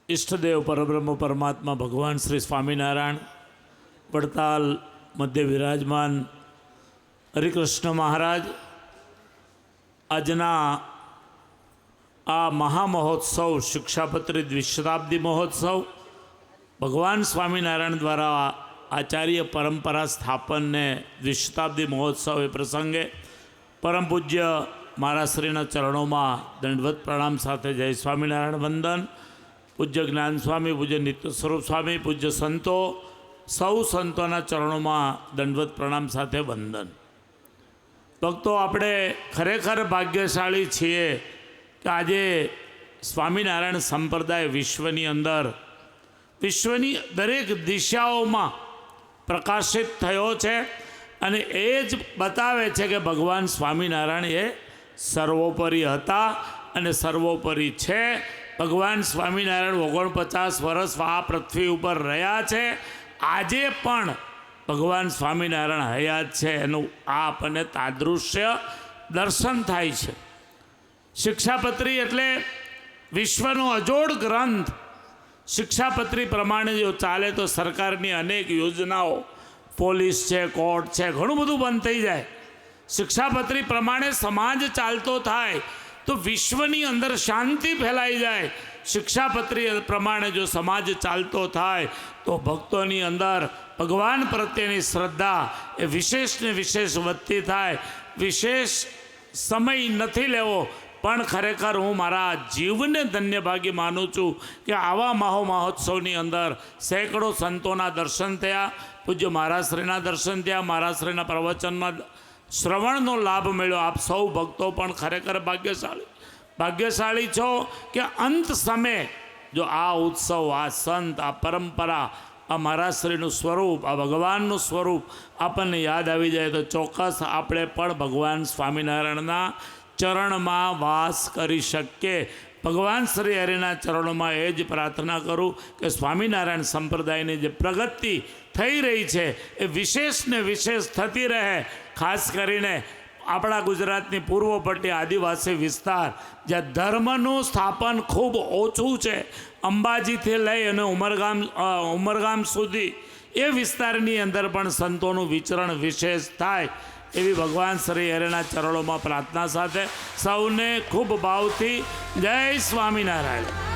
ઈષ્ટદેવ પરબ્રહ્મ પરમાત્મા ભગવાન શ્રી સ્વામિનારાયણ વડતાલ મધ્ય વિરાજમાન હરિકૃષ્ણ મહારાજ આજના આ મહામહોત્સવ શિક્ષાપત્રી દ્વિશતાબ્દી મહોત્સવ ભગવાન સ્વામિનારાયણ દ્વારા આચાર્ય પરંપરા સ્થાપનને દ્વિશતાબ્દી મહોત્સવ એ પ્રસંગે પરમ પૂજ્ય મહારાજશ્રીના ચરણોમાં દંડવત પ્રણામ સાથે જય સ્વામિનારાયણ વંદન. પૂજ્ય જ્ઞાન સ્વામી, પૂજ્ય નિત્ય સ્વરૂપ સ્વામી, પૂજ્ય સંતો, સૌ સંતોના ચરણોમાં દંડવત પ્રણામ સાથે વંદન. ભક્તો, આપણે ખરેખર ભાગ્યશાળી છીએ કે આજે સ્વામિનારાયણ સંપ્રદાય વિશ્વની દરેક દિશાઓમાં પ્રકાશિત થયો છે અને એ જ બતાવે છે કે ભગવાન સ્વામિનારાયણ એ સર્વોપરી હતા અને સર્વોપરી છે. ભગવાન સ્વામિનારાયણ 49 વર્ષ આ પૃથ્વી ઉપર રહ્યા છે. આજે પણ ભગવાન સ્વામિનારાયણ હયાત છે એનું આ આપણને તાદૃશ્ય દર્શન થાય છે. શિક્ષાપત્રી એટલે વિશ્વનો અજોડ ગ્રંથ. શિક્ષાપત્રી પ્રમાણે જો ચાલે તો સરકારની અનેક યોજનાઓ, પોલીસ છે, કોર્ટ છે, ઘણું બધું બંધ થઈ જાય. શિક્ષાપત્રી પ્રમાણે સમાજ ચાલતો થાય તો વિશ્વની અંદર શાંતિ ફેલાઈ જાય. શિક્ષાપત્રી પ્રમાણે જો સમાજ ચાલતો થાય તો ભક્તોની અંદર ભગવાન પ્રત્યેની શ્રદ્ધા એ વિશેષને વિશેષ વધતી થાય. વિશેષ સમય નથી લેવો, પણ ખરેખર હું મારા જીવને ધન્યભાગી માનું છું કે આવા મહોત્સવની અંદર સેંકડો સંતોના દર્શન થયા, પૂજ્ય મહારાજશ્રીના દર્શન થયા, મહારાજશ્રીના પ્રવચનમાં શ્રવણનો લાભ મળ્યો. આપ સૌ ભક્તો પણ ખરેખર ભાગ્યશાળી છો કે અંત સમયે જો આ ઉત્સવ, આ સંત, આ પરંપરા, આ મહારાજશ્રીનું સ્વરૂપ, આ ભગવાનનું સ્વરૂપ આપણને યાદ આવી જાય તો ચોક્કસ આપણે પણ ભગવાન સ્વામિનારાયણના ચરણમાં વાસ કરી શકીએ. ભગવાન શ્રી હરિના ચરણોમાં એ જ પ્રાર્થના કરું કે સ્વામિનારાયણ સંપ્રદાયની જે પ્રગતિ થઈ રહી છે એ વિશેષને વિશેષ થતી રહે. ખાસ કરીને આપણા ગુજરાતની પૂર્વ પટ્ટી આદિવાસી વિસ્તાર જ્યાં ધર્મનું સ્થાપન ખૂબ ઓછું છે, અંબાજીથી લઈ અને ઉમરગામ સુધી એ વિસ્તારની અંદર પણ સંતોનું વિચરણ વિશેષ થાય એવી ભગવાન શ્રી હરિના ચરણોમાં પ્રાર્થના સાથે સૌને ખૂબ ભાવથી જય સ્વામિનારાયણ.